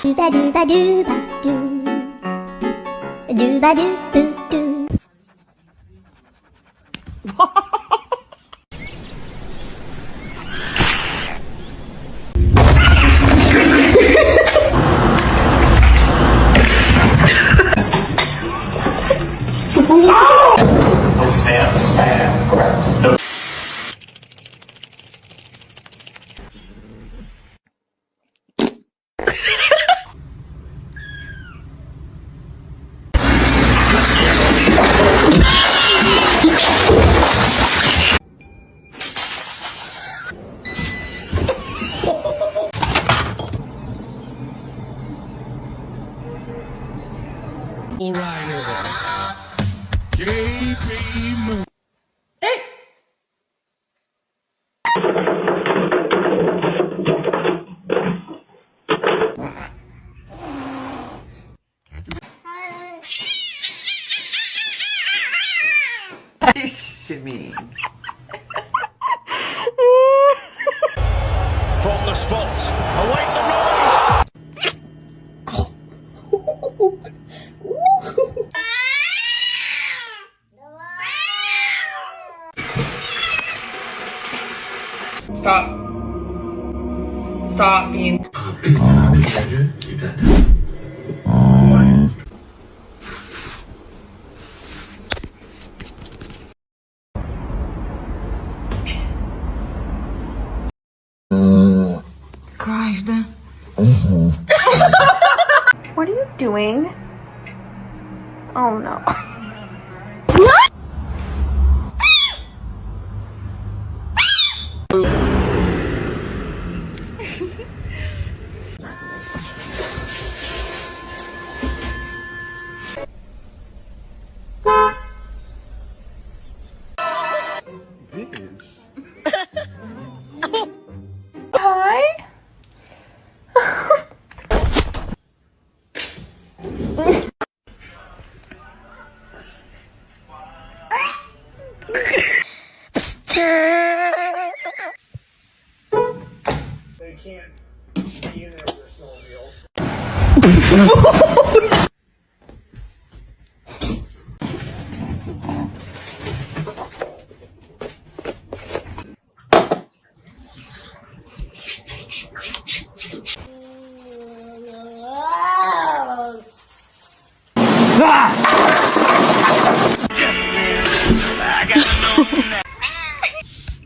Dooba dooba dooba doo. Dooba doo doo doo. Shimmy. From the spot, await the noise! Stop. Stop being. What are you doing? Oh no. Hi. They can't be in there with their snowmobiles.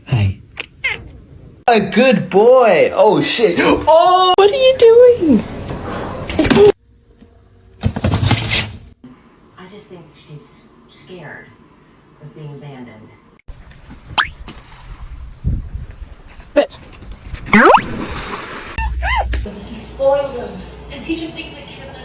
Hey. A good boy. Oh shit. Oh, what are you doing? I just think she's scared of being abandoned. Bitch. Spoil them and teach them things like Kevin.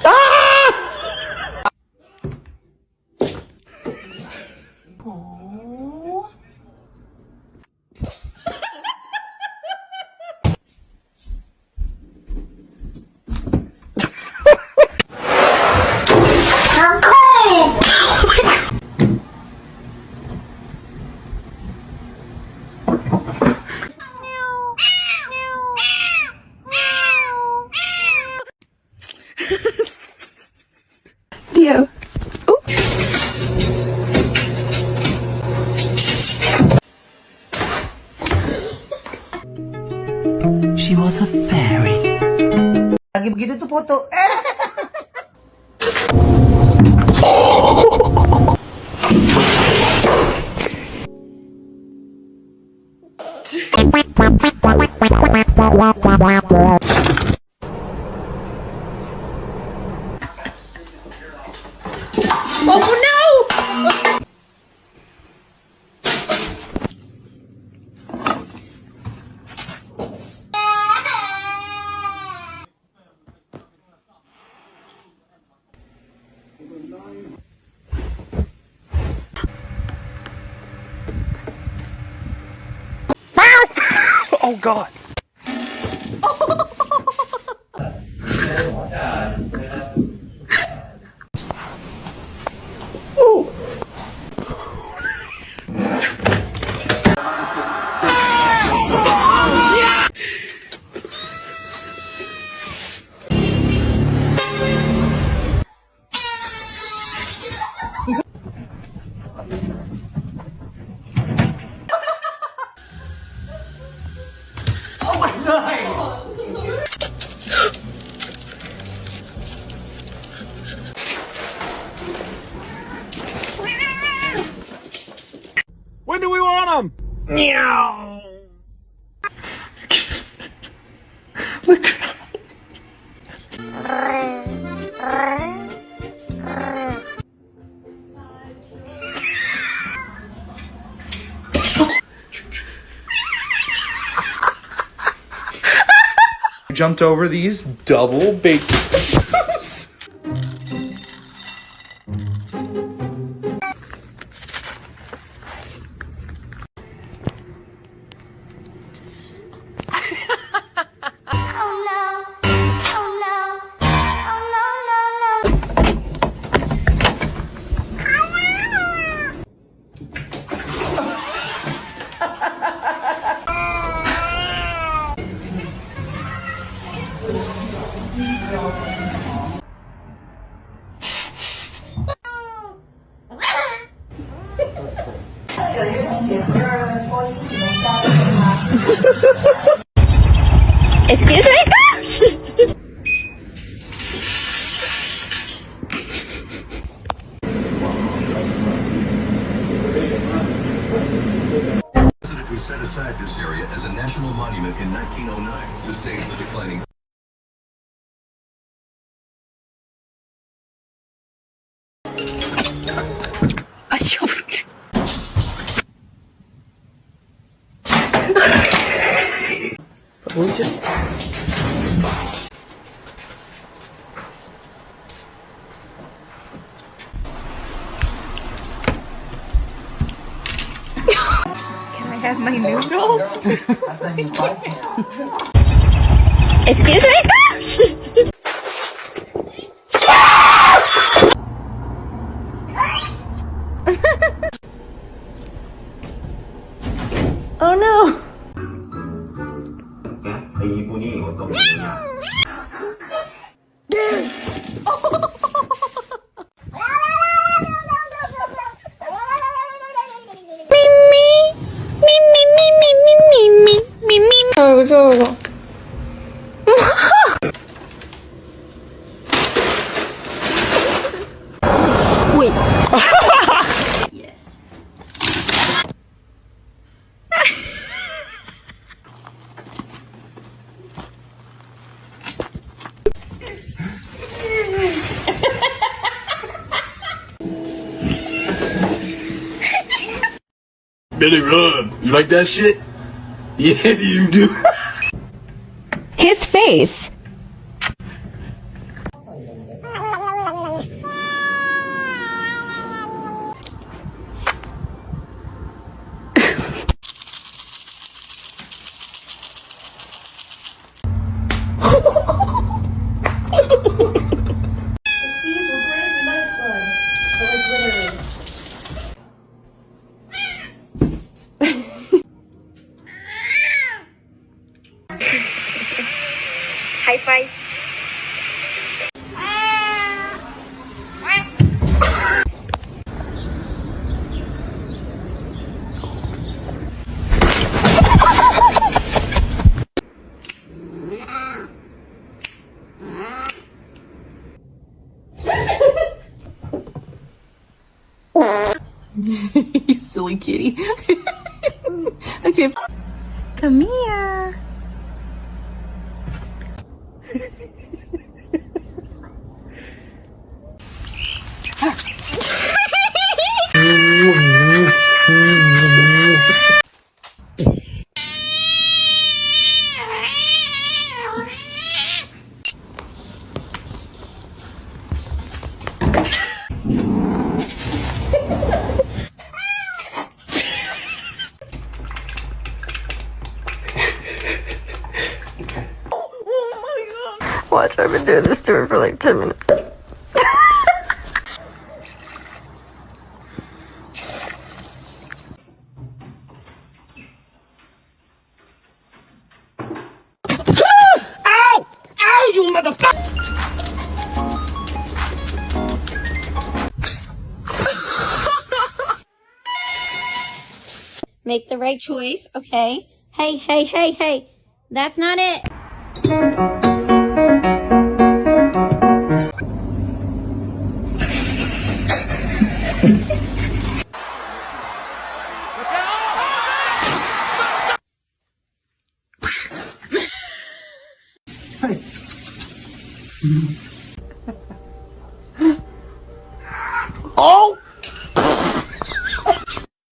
Theo. She was a fairy. Lagi begitu tuh foto. Oh God! Jumped over these double baked potatoes. Oh no. Oh no. Oh no, no, no. Excuse me? We set aside this area as a national monument in 1909 to save the declining. Can I have my noodles? Asan yung part? Excuse me? Oh no! Wait. Yes. Billy Run, you like that shit? Yeah, you do. His face. High five. You silly kitty. Okay. Come here. Watch, I've been doing this to her for like 10 minutes. Ow! Ow, you motherfucker! Make the right choice, okay? Hey, hey, hey, hey. That's not it.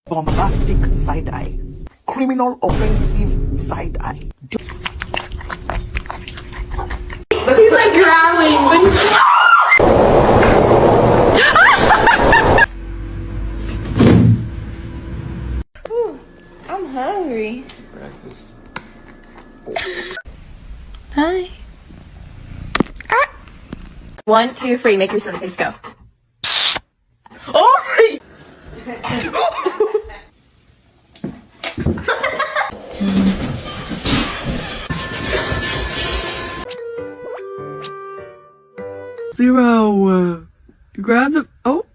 Bombastic side eye. Criminal offensive side eye. He's like growling, but I'm hungry. Breakfast. Hi. 1, 2, 3, make your silly face go. Oh! Zero. Grab the. Oh.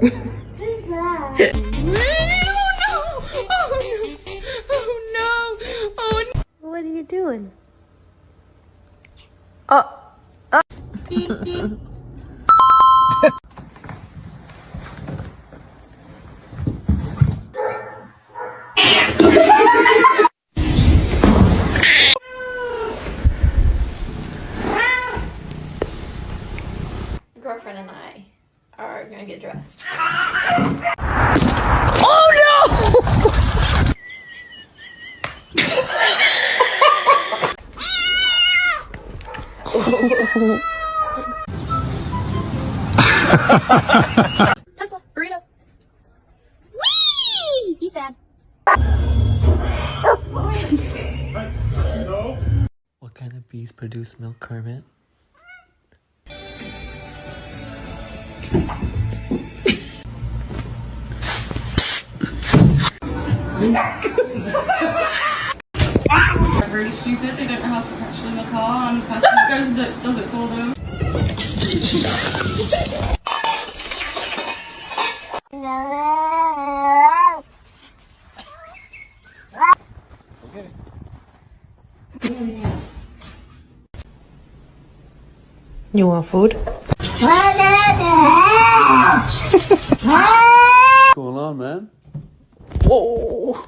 Who's that? What are you doing? Girlfriend and I are gonna get dressed. Tesla, burrito. Whee! He's sad. What kind of bees produce milk, Kermit? They're very stupid. They don't know how to actually in the car, and the person that does it for them. You want food? What's going on, man? Whoa!